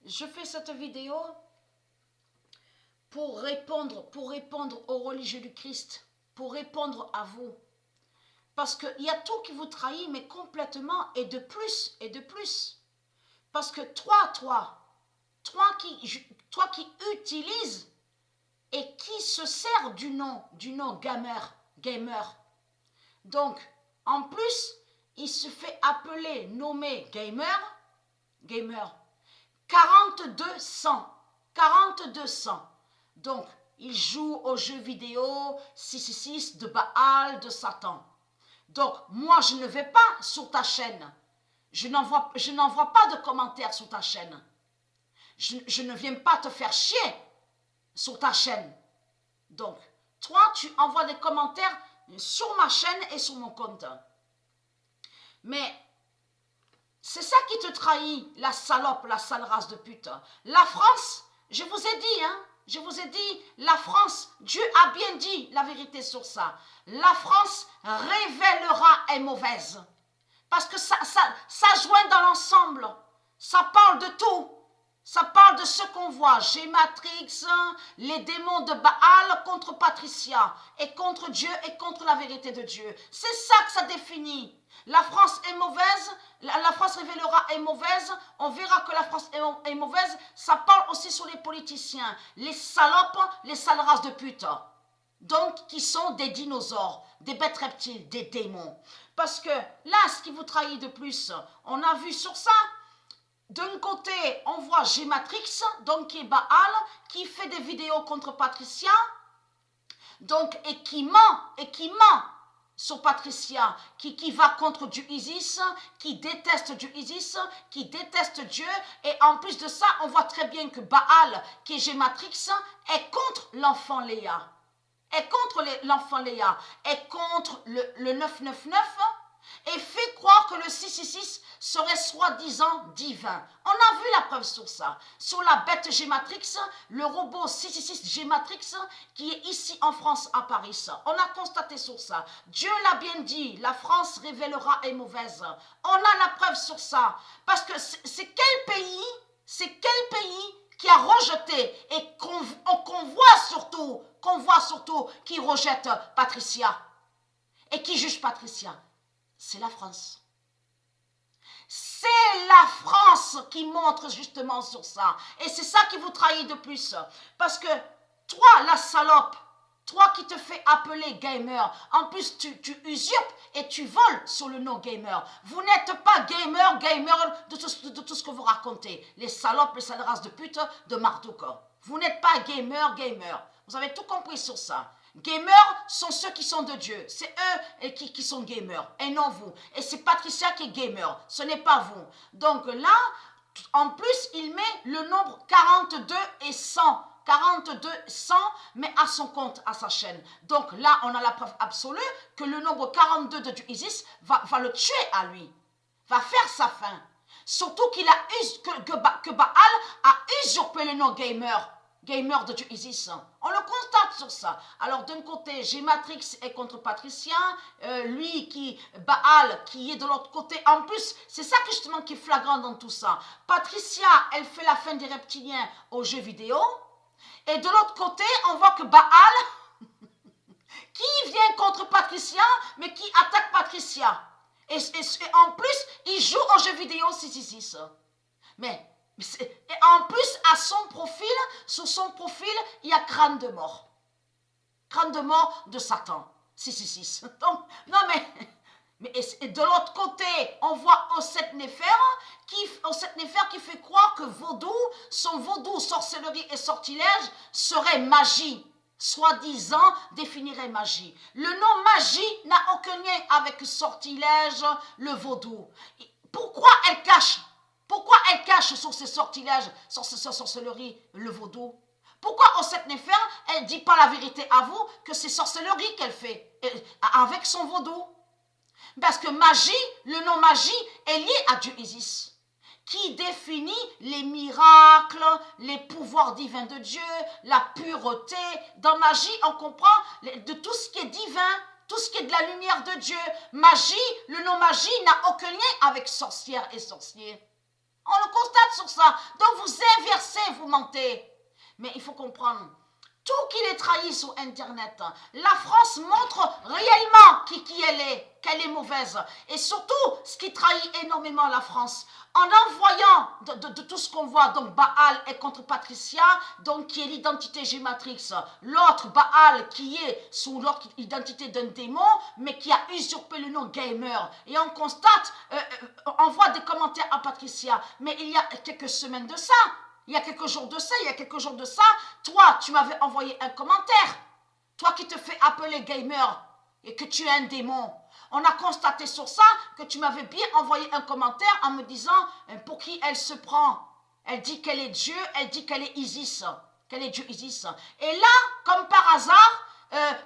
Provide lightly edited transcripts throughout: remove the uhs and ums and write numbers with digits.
je fais cette vidéo pour répondre aux religieux du Christ, pour répondre à vous. Parce qu'il y a tout qui vous trahit, mais complètement, et de plus, et de plus. Parce que toi qui utilises et qui se sert du nom gamer. Donc, en plus, il se fait appeler, nommer gamer. 4200. Donc, il joue aux jeux vidéo 666 de Baal, de Satan. Donc, moi, je ne vais pas sur ta chaîne. Je n'envoie pas de commentaires sur ta chaîne. Je ne viens pas te faire chier sur ta chaîne. Donc, toi, tu envoies des commentaires sur ma chaîne et sur mon compte. Mais c'est ça qui te trahit, la salope, la sale race de pute. La France, je vous ai dit, la France, Dieu a bien dit la vérité sur ça. La France révélera est mauvaise. Parce que ça joint dans l'ensemble. Ça parle de tout. Ça parle de ce qu'on voit. Gématrix, les démons de Baal contre Patricia. Et contre Dieu et contre la vérité de Dieu. C'est ça que ça définit. La France est mauvaise. La France révélera est mauvaise. On verra que la France est mauvaise. Ça parle aussi sur les politiciens. Les salopes, les sales races de pute. Donc, qui sont des dinosaures, des bêtes reptiles, des démons. Parce que là, ce qui vous trahit de plus, on a vu sur ça, d'un côté, on voit Gématrix, donc qui est Baal, qui fait des vidéos contre Patricia, donc, et qui ment sur Patricia, qui va contre Dieu Isis, qui déteste Dieu Isis, qui déteste Dieu, et en plus de ça, on voit très bien que Baal, qui est Gématrix, est contre l'enfant Léa. Est contre l'enfant Léa, est contre le 999 et fait croire que le 666 serait soi-disant divin. On a vu la preuve sur ça. Sur la bête Gématrix, le robot 666 Gématrix qui est ici en France à Paris. On a constaté sur ça. Dieu l'a bien dit, la France révélera est mauvaise. On a la preuve sur ça. Parce que c'est quel pays qui a rejeté et qu'on voit surtout qui rejette Patricia et qui juge Patricia. C'est la France. C'est la France qui montre justement sur ça. Et c'est ça qui vous trahit de plus. Parce que toi, la salope, toi qui te fais appeler gamer, en plus tu usurpes et tu voles sur le nom gamer. Vous n'êtes pas gamer de tout ce que vous racontez. Les salopes, les sales races de pute de Marduk. Vous n'êtes pas gamer. Vous avez tout compris sur ça. Gamers sont ceux qui sont de Dieu. C'est eux qui sont gamers et non vous. Et c'est Patricia qui est gamer. Ce n'est pas vous. Donc là, en plus, il met le nombre 42 et 100. 42, 100, mais à son compte, à sa chaîne. Donc là, on a la preuve absolue que le nombre 42 de Dieu Isis va le tuer à lui. Va faire sa fin. Surtout que Baal a usurpé le nom gamer de Dieu Isis. On le constate sur ça. Alors d'un côté, Gématrix est contre Patricia, Baal qui est de l'autre côté. En plus, c'est ça justement qui est flagrant dans tout ça. Patricia, elle fait la fin des reptiliens aux jeux vidéo. Et de l'autre côté, on voit que Baal, qui vient contre Patricia, mais qui attaque Patricia. Et en plus, il joue aux jeux vidéo 666. Mais et en plus, sur son profil, il y a crâne de mort. Crâne de mort de Satan. 666. Donc, non mais et de l'autre côté, on voit Osset Néfer qui fait croire que son vaudou, sorcellerie et sortilège serait magie. Soi-disant définirait magie. Le nom magie n'a aucun lien avec sortilège, le vaudou. Pourquoi elle cache sur ses sortilèges, sur ses sorcelleries, le vaudou? Pourquoi Osset Néfer, elle ne dit pas la vérité à vous que c'est sorcellerie qu'elle fait avec son vaudou? Parce que magie, le nom magie est lié à Dieu Isis, qui définit les miracles, les pouvoirs divins de Dieu, la pureté. Dans magie, on comprend de tout ce qui est divin, tout ce qui est de la lumière de Dieu. Magie, le nom magie n'a aucun lien avec sorcière et sorcier. On le constate sur ça. Donc vous inversez, vous mentez. Mais il faut comprendre, tout qu'il est trahi sur Internet, la France montre réellement qui elle est, qu'elle est mauvaise. Et surtout, ce qui trahit énormément la France, en envoyant de tout ce qu'on voit, donc Baal est contre Patricia, donc qui est l'identité Gématrix, l'autre Baal qui est sous l'autre identité d'un démon, mais qui a usurpé le nom Gamer. Et on constate, on voit des commentaires à Patricia, mais il y a quelques semaines de ça, il y a quelques jours de ça, toi, tu m'avais envoyé un commentaire. Toi qui te fais appeler gamer et que tu es un démon. On a constaté sur ça que tu m'avais bien envoyé un commentaire en me disant pour qui elle se prend. Elle dit qu'elle est Dieu, elle dit qu'elle est Isis. Qu'elle est Dieu Isis. Et là, comme par hasard,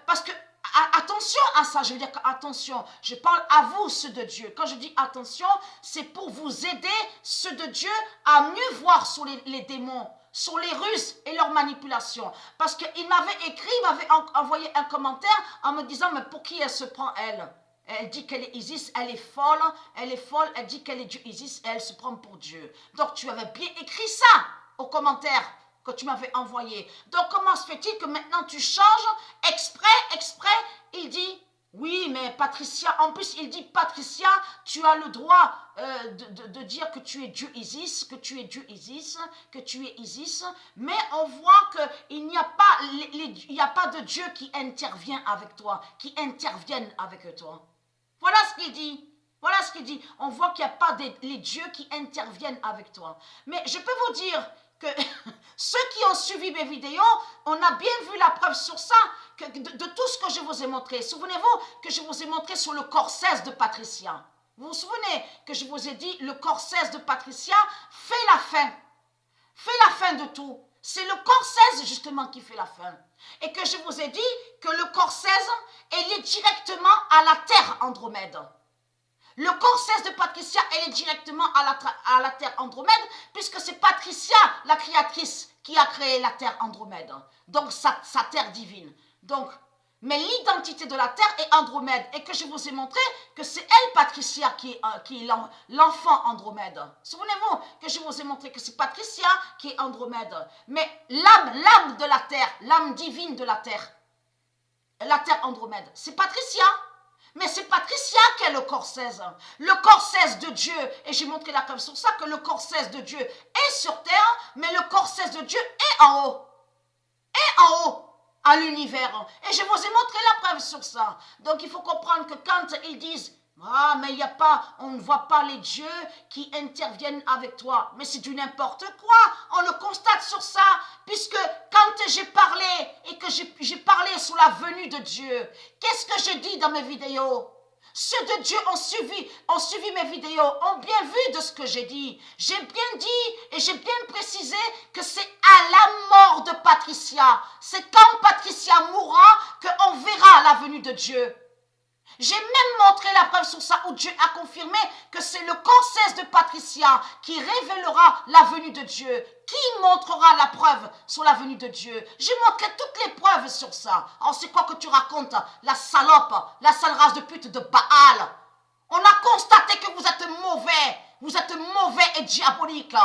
parce que attention à ça, je veux dire attention, je parle à vous, ceux de Dieu. Quand je dis attention, c'est pour vous aider, ceux de Dieu, à mieux voir sur les démons, sur les ruses et leurs manipulations. Parce qu'il m'avait écrit, il m'avait envoyé un commentaire en me disant, mais pour qui elle se prend, elle? Elle dit qu'elle est Isis, elle est folle, elle dit qu'elle est Dieu Isis et elle se prend pour Dieu. Donc tu avais bien écrit ça au commentaire que tu m'avais envoyé. Donc comment se fait-il que maintenant tu changes exprès, il dit, oui mais Patricia, en plus il dit Patricia, tu as le droit de dire que tu es Dieu Isis, que tu es Isis, mais on voit qu'il n'y a pas de Dieu qui intervient avec toi, qui interviennent avec toi. Voilà ce qu'il dit. Voilà ce qu'il dit. On voit qu'il n'y a pas les dieux qui interviennent avec toi. Mais je peux vous dire que ceux qui ont suivi mes vidéos, on a bien vu la preuve sur ça, de tout ce que je vous ai montré. Souvenez-vous que je vous ai montré sur le corps 16 de Patricia. Vous vous souvenez que je vous ai dit, le corps 16 de Patricia fait la fin. Fait la fin de tout. C'est le corps 16 justement qui fait la fin. Et que je vous ai dit que le corps 16 est lié directement à la terre Andromède. Le corps 16 de Patricia, elle est directement à la terre Andromède, puisque c'est Patricia, la créatrice, qui a créé la terre Andromède. Donc sa terre divine. Donc, mais l'identité de la terre est Andromède. Et que je vous ai montré que c'est elle, Patricia, qui est l'enfant Andromède. Souvenez-vous que je vous ai montré que c'est Patricia qui est Andromède. Mais l'âme de la terre, l'âme divine de la terre Andromède, c'est Patricia. Mais c'est Patricia qui a le corps 16. Le corps 16 de Dieu, et j'ai montré la preuve sur ça, que le corps 16 de Dieu est sur terre, mais le corps 16 de Dieu est en haut. Est en haut, à l'univers. Et je vous ai montré la preuve sur ça. Donc il faut comprendre que quand ils disent, ah, mais on ne voit pas les dieux qui interviennent avec toi. Mais c'est du n'importe quoi. On le constate sur ça. Puisque quand j'ai parlé et que j'ai parlé sur la venue de Dieu, qu'est-ce que je dis dans mes vidéos? Ceux de Dieu ont suivi mes vidéos, ont bien vu de ce que j'ai dit. J'ai bien dit et j'ai bien précisé que c'est à la mort de Patricia. C'est quand Patricia mourra qu'on verra la venue de Dieu. J'ai même montré la preuve sur ça où Dieu a confirmé que c'est le corps 16 de Patricia qui révélera la venue de Dieu. Qui montrera la preuve sur la venue de Dieu? J'ai montré toutes les preuves sur ça. Alors c'est quoi que tu racontes? La salope, la sale race de pute de Baal. On a constaté que vous êtes mauvais et diabolique.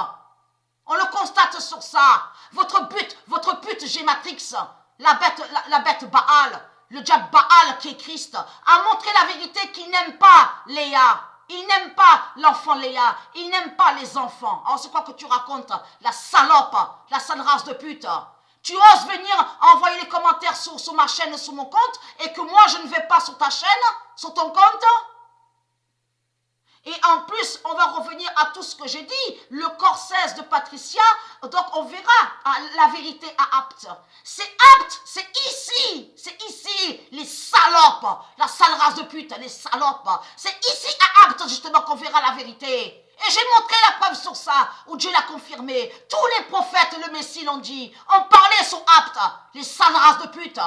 On le constate sur ça. Votre pute Gématrix, la bête Baal. Le diable Baal qui est Christ a montré la vérité qu'il n'aime pas Léa. Il n'aime pas l'enfant Léa. Il n'aime pas les enfants. Alors c'est quoi que tu racontes? La salope, la sale race de pute. Tu oses venir envoyer les commentaires sur ma chaîne, sur mon compte, et que moi je ne vais pas sur ta chaîne, sur ton compte? Et en plus, on va revenir à tout ce que j'ai dit. Le corps 16 de Patricia, donc on verra la vérité à Apt. C'est Apt, c'est ici, les salopes, la sale race de pute, les salopes. C'est ici à Apt justement qu'on verra la vérité. Et j'ai montré la preuve sur ça, où Dieu l'a confirmé. Tous les prophètes et le Messie l'ont dit. On parlait sur Apt, les sales races de pute.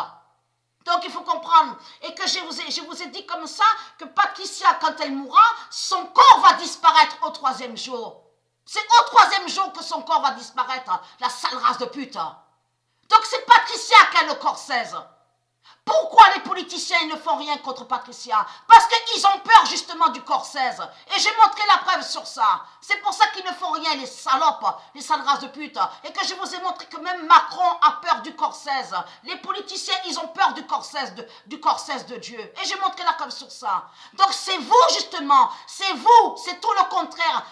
Donc il faut comprendre, et que je vous ai dit comme ça, que Patricia, quand elle mourra, son corps va disparaître au 3e jour. C'est au 3e jour que son corps va disparaître, la sale race de pute. Donc c'est Patricia qui a le corps 16. Pourquoi les politiciens ne font rien contre Patricia? Parce qu'ils ont peur justement du corps 16. Et j'ai montré la preuve sur ça. C'est pour ça qu'ils ne font rien, les salopes, les sales races de pute. Et que je vous ai montré que même Macron a peur du corps 16. Les politiciens, ils ont peur du corps 16 de Dieu. Et j'ai montré la preuve sur ça. Donc c'est vous justement, c'est vous, c'est tout le contraire.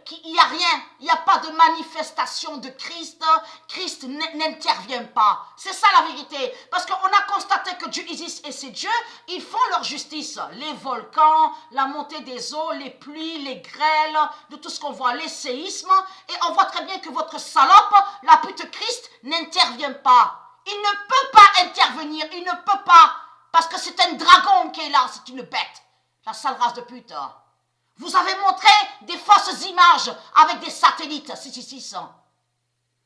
Qu'il n'y a rien, il n'y a pas de manifestation de Christ. Christ n'intervient pas. C'est ça la vérité. Parce qu'on a constaté que Dieu existe et c'est Dieu, ils font leur justice. Les volcans, la montée des eaux, les pluies, les grêles, de tout ce qu'on voit, les séismes. Et on voit très bien que votre salope, la pute Christ, n'intervient pas. Il ne peut pas intervenir, il ne peut pas. Parce que c'est un dragon qui est là, c'est une bête. La sale race de pute. Vous avez montré des fausses images avec des satellites 666.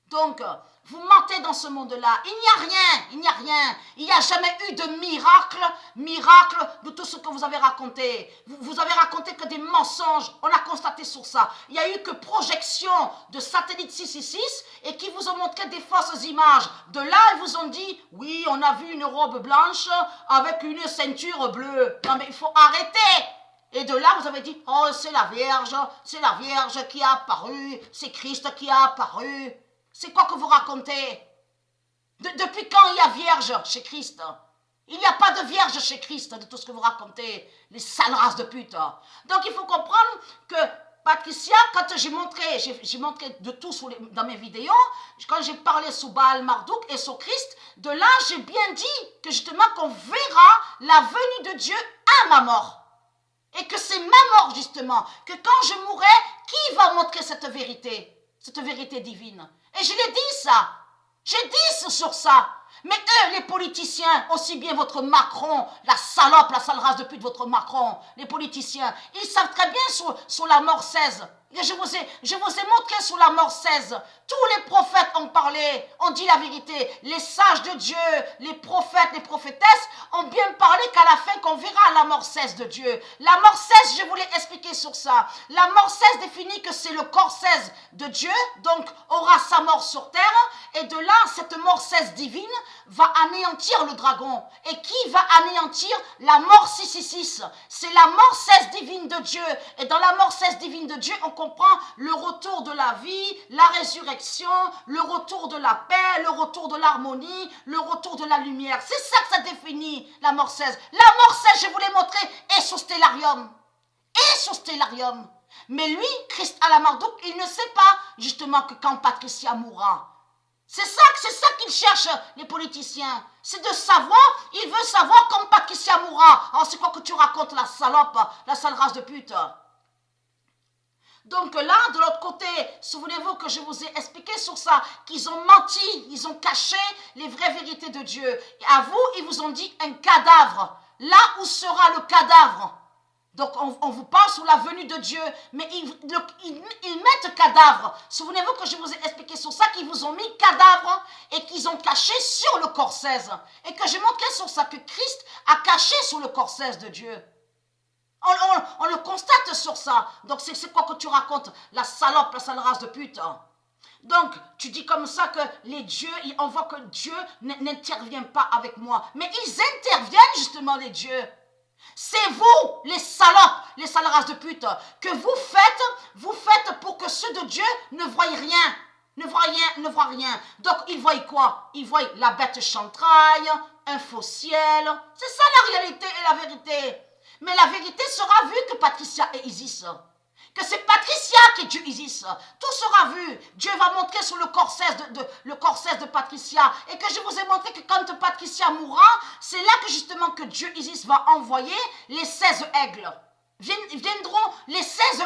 Donc, vous mentez dans ce monde-là. Il n'y a rien, il n'y a rien. Il n'y a jamais eu de miracle de tout ce que vous avez raconté. Vous avez raconté que des mensonges. On a constaté sur ça. Il n'y a eu que projection de satellites 666 et qui vous ont montré des fausses images. De là, ils vous ont dit, oui, on a vu une robe blanche avec une ceinture bleue. Non, mais il faut arrêter. Et de là, vous avez dit, oh, c'est la Vierge qui a apparu, c'est Christ qui a apparu. C'est quoi que vous racontez? Depuis quand il y a Vierge chez Christ? Il n'y a pas de Vierge chez Christ de tout ce que vous racontez, les sales races de pute. Donc il faut comprendre que Patricia, quand j'ai montré de tout dans mes vidéos, quand j'ai parlé sous Baal Marduk et sur Christ, de là j'ai bien dit que justement qu'on verra la venue de Dieu à ma mort. Et que c'est ma mort justement, que quand je mourrai, qui va montrer cette vérité divine? Et je l'ai dit ça, j'ai dit sur ça. Mais eux, les politiciens, aussi bien votre Macron, la sale race de pute, votre Macron, les politiciens, ils savent très bien sur la mort 16. Et je vous ai montré sur la mort 16. Tous les prophètes ont parlé, ont dit la vérité. Les sages de Dieu, les prophètes, les prophétesses ont bien parlé qu'à la fin qu'on verra la mort 16 de Dieu. La mort 16, je vous l'ai expliqué sur ça. La mort 16 définit que c'est le corps 16 de Dieu, donc aura sa mort sur terre. Et de là, cette mort 16 divine va anéantir le dragon. Et qui va anéantir la mort 666? C'est la mort 16 divine de Dieu. Et dans la mort 16 divine de Dieu, on comprend le retour de la vie, la résurrection, le retour de la paix, le retour de l'harmonie, le retour de la lumière. C'est ça que ça définit la mort 16. La mort 16, je vous l'ai montré, est sur Stellarium. Et sur Stellarium. Mais lui, Christ à la Marduk, il ne sait pas justement que quand Patricia mourra. C'est ça qu'ils cherchent, les politiciens. C'est de savoir, il veut savoir quand Patricia mourra. Alors c'est quoi que tu racontes, la salope, la sale race de pute? Donc là, de l'autre côté, souvenez-vous que je vous ai expliqué sur ça, qu'ils ont menti, ils ont caché les vraies vérités de Dieu. Et à vous, ils vous ont dit un cadavre. Là où sera le cadavre? Donc on vous parle sur la venue de Dieu, mais ils mettent cadavre. Souvenez-vous que je vous ai expliqué sur ça, qu'ils vous ont mis cadavre et qu'ils ont caché sur le corps 16. Et que j'ai montré sur ça que Christ a caché sur le corps 16 de Dieu. On le constate sur ça. Donc c'est quoi que tu racontes? La salope, la sale race de pute. Donc tu dis comme ça que les dieux, on voit que Dieu n'intervient pas avec moi. Mais ils interviennent justement, les dieux. C'est vous, les salopes, les sales races de pute, que vous faites pour que ceux de Dieu ne voient rien. Ne voient rien. Donc ils voient quoi? Ils voient la bête chantraille, un faux ciel. C'est ça la réalité et la vérité. Mais la vérité sera vue que Patricia et Isis. Que c'est Patricia qui est Dieu Isis. Tout sera vu. Dieu va montrer sur le corps 16 de Patricia. Et que je vous ai montré que quand Patricia mourra, c'est là que justement que Dieu Isis va envoyer les 16 aigles. Viendront les 16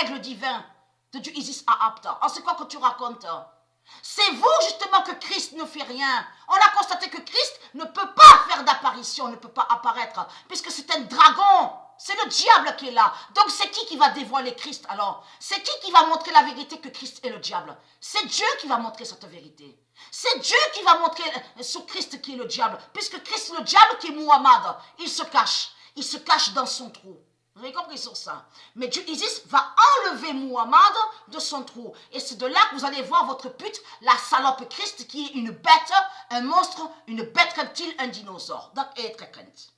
aigles divins de Dieu Isis à Apta. Alors c'est quoi que tu racontes? C'est vous justement que Christ ne fait rien. On a constaté que Christ ne peut pas faire d'apparition, ne peut pas apparaître, puisque c'est un dragon. C'est le diable qui est là. Donc c'est qui va dévoiler Christ alors? C'est qui va montrer la vérité que Christ est le diable? C'est Dieu qui va montrer cette vérité. C'est Dieu qui va montrer sur Christ qui est le diable. Puisque Christ, le diable qui est Muhammad, il se cache. Il se cache dans son trou. Vous avez compris sur ça? Mais Dieu Isis va enlever Muhammad de son trou. Et c'est de là que vous allez voir votre pute, la salope Christ, qui est une bête, un monstre, une bête reptile, un dinosaure. Donc, elle est très crainte.